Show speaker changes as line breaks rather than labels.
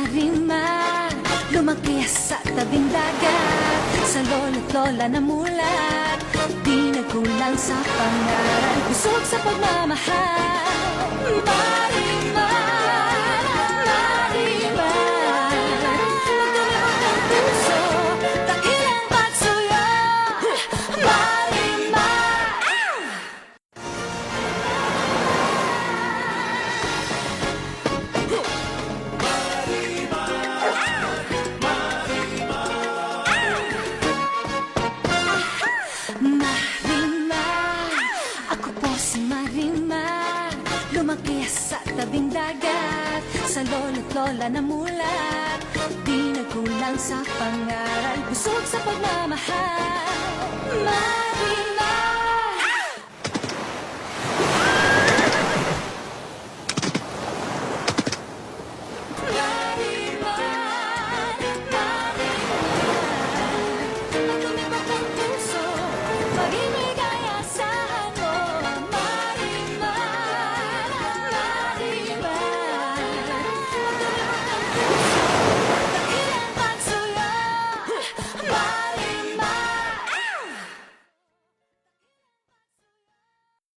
Marimar, lumaki sa tabing dagat, sa lolo't lola na mulat, di nagkulang sa pangaral, busog sa pagmamahal. Marimar, Marimar, magdamag ng puso, dakilang pagsuyo. Marimar, Marimar, ako po si Marimar, lumaki sa tabing dagat, sa lolo't lola na mulat, di nagkulang sa pangaral, busog sa pagmamahal. Marimar.